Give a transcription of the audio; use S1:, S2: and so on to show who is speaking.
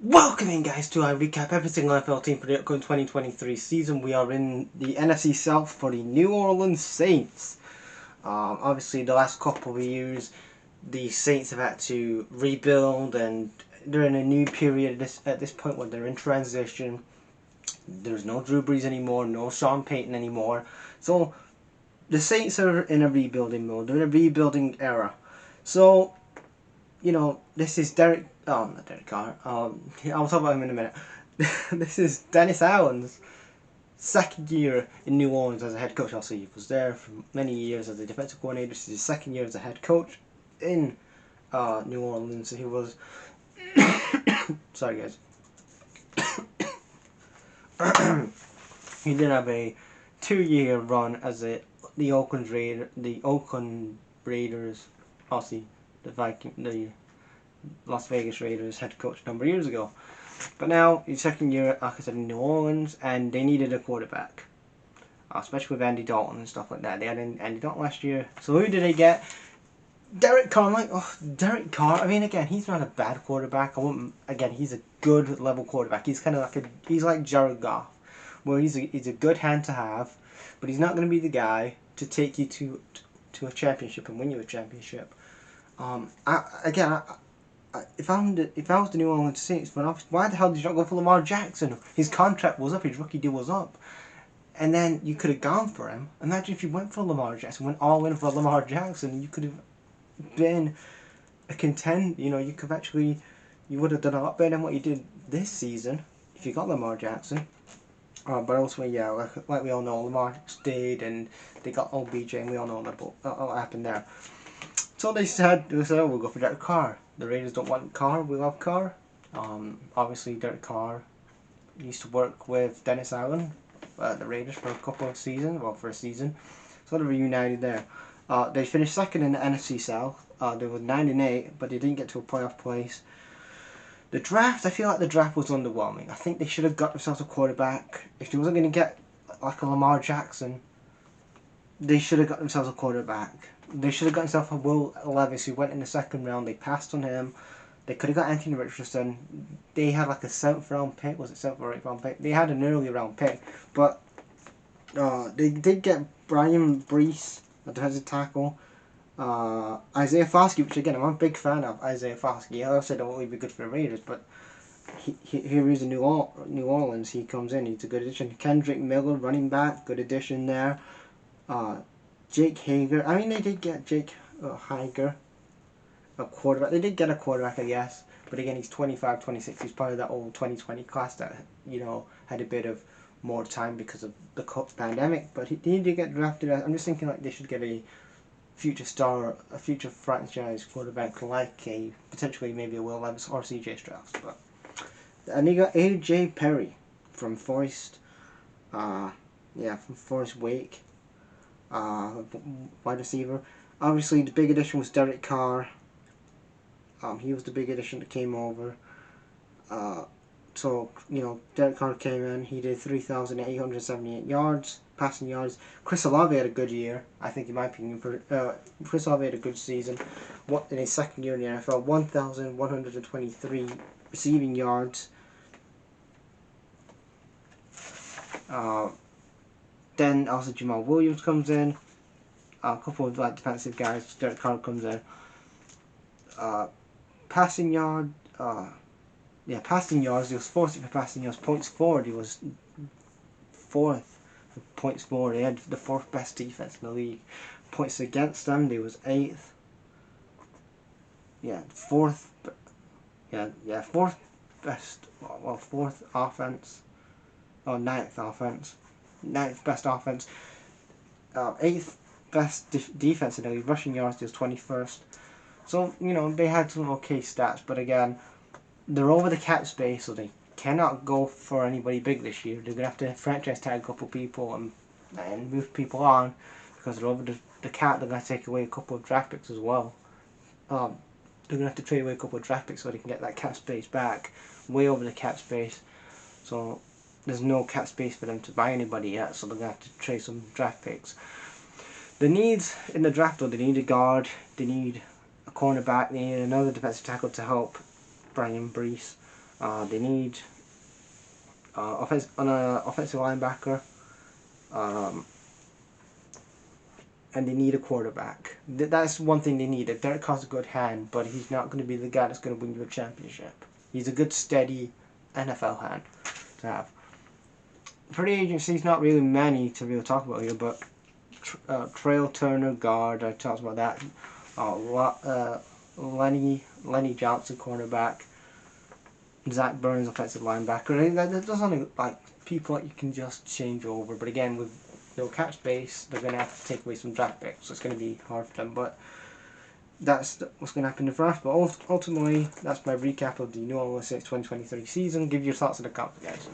S1: Welcome in, guys, to our recap every single NFL team for the upcoming 2023 season. We are in the NFC South for the New Orleans Saints. Obviously, the last couple of years, the Saints have had to rebuild, and they're in a new period at this point where they're in transition. There's no Drew Brees anymore, no Sean Payton anymore. So, the Saints are in a rebuilding mode. They're in a rebuilding era. So, this is Derek. Oh, not Derek Carr. I'll talk about him in a minute. This is Dennis Allen's second year in New Orleans as a head coach. Also, he was there for many years as a defensive coordinator. This is his second year as a head coach in New Orleans. He was. Sorry, guys. He did have a 2-year run as the Oakland Raiders, Aussie, the Las Vegas Raiders head coach a number of years ago. But now, his second year, like I said, in New Orleans, and they needed a quarterback. Especially with Andy Dalton and stuff like that. They had Andy Dalton last year. So who did they get? Derek Carr. I'm like, Derek Carr. I mean, again, he's not a bad quarterback. Again, he's a good level quarterback. He's kind of he's like Jared Goff, where he's a good hand to have, but he's not going to be the guy to take you to a championship and win you a championship. If I was the New Orleans Saints, why the hell did you not go for Lamar Jackson? His contract was up, his rookie deal was up, and then you could have gone for him. Imagine if you went for Lamar Jackson, went all in for Lamar Jackson, you could have been a contend. You would have done a lot better than what you did this season if you got Lamar Jackson. But also, yeah, like we all know, Lamar stayed and they got OBJ, and we all know what happened there. So they said, oh, we'll go for Derek Carr. The Raiders don't want Carr. We love Carr. Obviously, Derek Carr used to work with Dennis Allen at the Raiders for a couple of seasons. Well, for a season. So they reunited there. They finished second in the NFC South. They were 9-8, but they didn't get to a playoff place. The draft, I feel like the draft was underwhelming. I think they should have got themselves a quarterback. If they wasn't going to get like a Lamar Jackson, they should have got themselves a quarterback. They should have got themselves a Will Levis, who went in the second round. They passed on him. They could have got Anthony Richardson. They had like a 7th round pick. Was it 7th or 8th round pick? They had an early round pick. But they did get Brian Brees, a defensive tackle. Isaiah Foskey, which again, I'm a big fan of Isaiah Foskey. I said that would be good for the Raiders, but here he's in New Orleans. He comes in. He's a good addition. Kendrick Miller, running back, good addition there. Jake Hager. I mean, they did get Jake Hager, a quarterback. They did get a quarterback, I guess. But again, he's 25, 26. He's part of that old 2020 class that, had a bit of more time because of the pandemic. But he did get drafted. I'm just thinking like they should get a future star, a future franchise quarterback like potentially maybe a Will Levis or CJ Strauss. And they got AJ Perry from Forest. From Forest Wake. Wide receiver. Obviously, the big addition was Derek Carr. He was the big addition that came over. Derek Carr came in. He did 3,878 yards, passing yards. Chris Olave had a good year, I think, in my opinion. Chris Olave had a good season. In his second year in the NFL, 1,123 receiving yards. Then also Jamal Williams comes in. A couple of defensive guys. Derek Carr comes in. Passing yards. He was 40th for passing yards. Points forward, he was 4th for points forward. They had the 4th best defense in the league. Points against them, they was 8th. Fourth best. Well, 4th offense. 9th offense. 9th best offense. 8th best defense in the league. Rushing yards, he was 21st. So, they had some okay stats, but again, they're over the cap space, so they cannot go for anybody big this year. They're going to have to franchise tag a couple people and move people on because they're over the cap. They're going to take away a couple of draft picks as well. They're going to have to trade away a couple of draft picks so they can get that cap space back, way over the cap space. So there's no cap space for them to buy anybody yet, so they're going to have to trade some draft picks. The needs in the draft, though, they need a guard, they need a cornerback, they need another defensive tackle to help Brian Brees. They need offensive linebacker, and they need a quarterback. That's one thing they need. Derek Carr's a good hand, but he's not going to be the guy that's going to win you a championship. He's a good, steady NFL hand to have. Free agency's not really many to really talk about here, but Trail Turner, guard, I talked about that. Lenny Johnson, cornerback. Zach Burns, offensive linebacker. There's only like people that you can just change over, but again, with no cap space, they're going to have to take away some draft picks, so it's going to be hard for them. But that's what's going to happen in the draft. But ultimately, that's my recap of the New Orleans Saints 2023 season. Give your thoughts in the comments, guys.